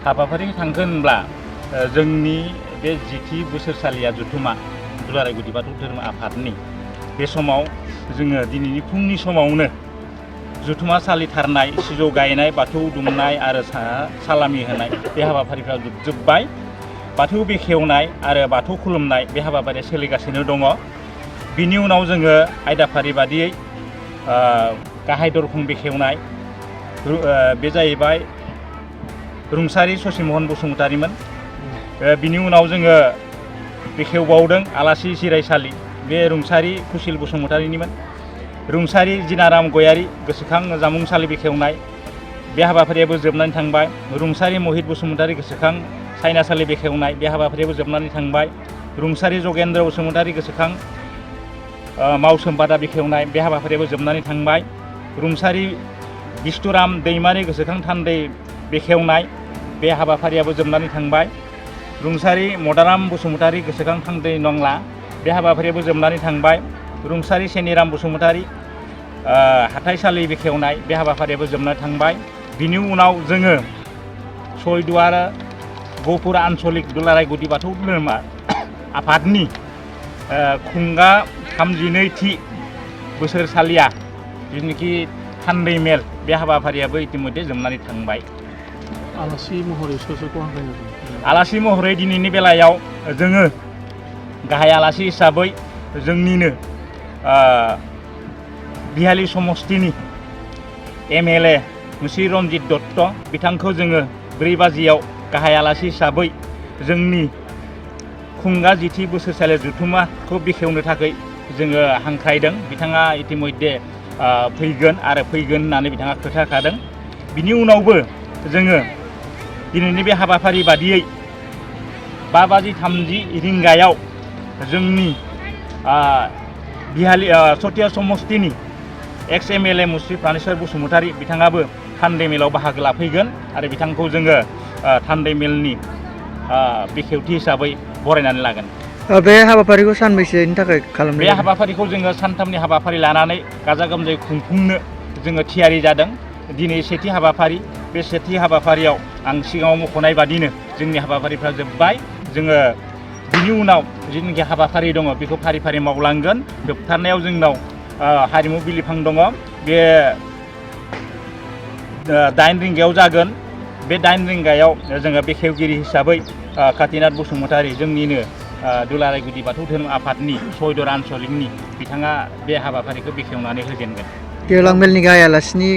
हाबाफारि थांगोन होनब्ला जोंनि बे जिथि बोसोरसालिया जथुम्मा दुलाराय गुदि बाथौ धोरोम आफादनि बे समाव जोङो दिनैनि फुंनि समावनो जथुम्मा सालिथारनाय सिजौ गायनाय बाथौ दुमनाय आरो सालामि होनाय बे हाबाफारिफ्रा जोबबाय। बाथौ बेखेवनाय आरो बाथौ खुलुमनाय बे हाबाफारिया सोलिगासिनो दङ। बिनि उनाव जोङो आयदाफारि बादियै गाहाय दरखं बेखेवनाय बे जाहैबाय रुंसारि ससिमहन बसुमतारीमोन। बिनि उनाव जोङो बेखेवबावदों आलासि जिरायसालि, बे रुंसारि खुसिल बसुमतारीनिमोन। रुंसारि जिनाराम गयारि गोसोखां जामुंसालि बेखेवनाय बे हाबाफारियाबो जोबनानै थांबाय। रुंसारि महित बसुमतारी गोसोखां सायनासालि बेखेवनाय बे हाबाफारियाबो जोबनानै थांबाय। रुंसारि जगेन्द्र बसुमतारी गोसोखां मावसोमबादा बेखेवनाय बे हाबाफारियाबो जोबनानै थांबाय। रुंसारि बिष्टुराम दैमारि गोसोखां थान्दै बेखेवनाय बे हाबाफारियाबो जोबनानै थांबाय। रुंसारि मदाराम बसुमतारी गोसोखां थान्दै नंला बे हाबाफारियाबो जोबनानै थांबाय। रुंसारि सेनिराम बसुमतारी हाथाइसालि बेखेवनाय बे हाबाफारियाबो जोबनानै थांबाय। बिनि उनाव जोङो सयदुवार गहपुर आन्सलिक दुलाराय गुदि बाथौ धोरोम आफादनि खुंगा 32थि बोसोरसालिया जिनोखि थान्दै मेल बे हाबाफारियाबो इतिमध्ये जोबनानै थांबाय। आलासि महरै सोरखौ हांख्रायनो? आलासि महरै दिनैनि बेलायाव जोङो गाहाय आलासि हिसाबै जोंनिनो बिहालि समस्तिनि MLA मुस्रि रन्जित दत्त बिथांखौ जोङो 4 बाजियाव गाहाय आलासि हिसाबै जोंनि खुंगा जिथि बोसोरसालि जथुम्माखौ बेखेवनो थाखाय जोङो हांख्रायदों। बिथाङा इतिमध्ये फैगोन होननानै बिथाङा खोथा होखादों। बिनि उनावबो जोङो दिनैनि बे हाबाफारि बादियै 5:30 रिंगायाव जोंनि बिहालि सतिया समस्तिनि एक्स MLA मुस्रि प्रानेश्वर बसुमतारी बिथाङाबो थान्दै मेलाव बाहागो लाफैगोन आरो बिथांखौ जोङो थान्दै मेलनि बेखेवथि हिसाबै बरायनानै लागोन। बे हाबाफारिखौ सानबैसेनि थाखाय खालामनाय? बे हाबाफारिखौ जोङो सानथामनि हाबाफारि लानानै गाजा गोमजायै खुंफुंनो जोङो थियारि जादों। दिनै सेथि हाबाफारि, बे सेथि हाबाफारियाव आं सिगाङाव मख'नाय बादिनो जोंनि हाबाफारिफ्रा जोब्बाय। जोङो बिनि उनाव जिथुनाखि हाबाफारि दङ बेखौ फारि फारि मावलांगोन। जोबथारनायाव जोंनाव हारिमु बिलिफां दङ, बे 8 रिंगायाव जागोन। बे 8 रिंगायाव जोङो बेखेवगिरि हिसाबै कातिनाथ बसुमतारी जोंनिनो दुलाराय गुदि बाथौ धोरोम आफादनि सयदुवार आन्सलिकनि बिथाङा बे हाबाफारिखौ बेखेवनानै होजेनगोन। गेवलां मेलनि गाहाय आलासिनि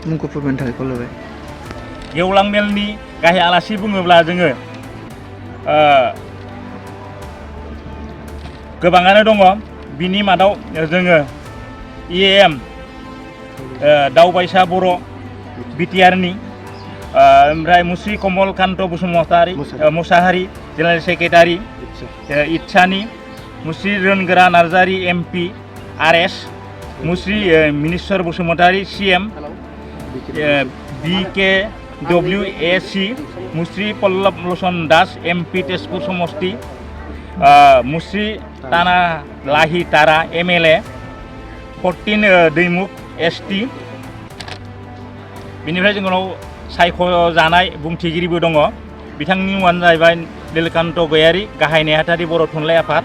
मुंखौ फोरमायनो थाखाय खावलायबाय। गेवलां मेलनि गाहाय आलासि बुङोब्ला जोङो गोबाङानो दङ। बिनि मादाव जोङो EAM दावबायसा बर' बिटिआरनि, ओमफ्राय मुस्रि कमलकान्त बसुमतारी मुसाहारि जेनेरेल सेक्रेटारि, इटसानि मुस्रि रोनगोरा नार्जारि MP RS, मुस्रि मिनिस्वर बसुमतारी CM BKWAC, मुस्रि पल्लभ लोचन दास MP तेजपुर समस्ति, मुस्रि ताना लाहि तारा MLA 14 दैमुख ST। बेनिफ्राय जोंनाव सायख'जानाय बुंथिगिरिबो दङ। बिथांनि मुङानो जाहैबाय नीलकान्त गयारि, गाहाय नेहाथारि बर' थुनलाइ आफाद,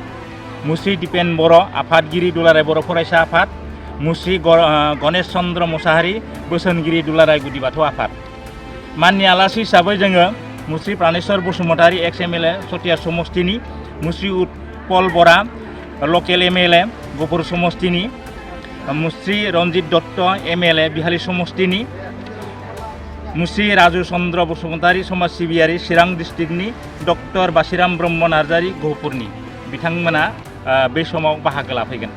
मुस्रि दिपेन बर' आफादगिरि दुलाराय बर' फरायसा आफाद, मुस्रि गणेश चन्द्र मुसाहारि बोसोनगिरि दुलाराय गुदि बाथौ आफाद। माननि आलासि हिसाबै जोङो मुस्रि प्रानेश्वर बसुमतारी एक्स MLA सतिया समस्तिनि, मुस्रि उत्पल बरा लकेल MLA गहपुर समस्तिनि, मुस्रि रन्जित दत्त MLA बिहालि समस्तिनि, मुस्रि राजु चन्द्र बसुमतारी समाज सिबियारि चिरां डिस्ट्रिक्टनि, डक्टर बासिराम ब्रह्म नार्जारि गहपुरनि बिथांमोना बे समाव बाहागो लाफैगोन।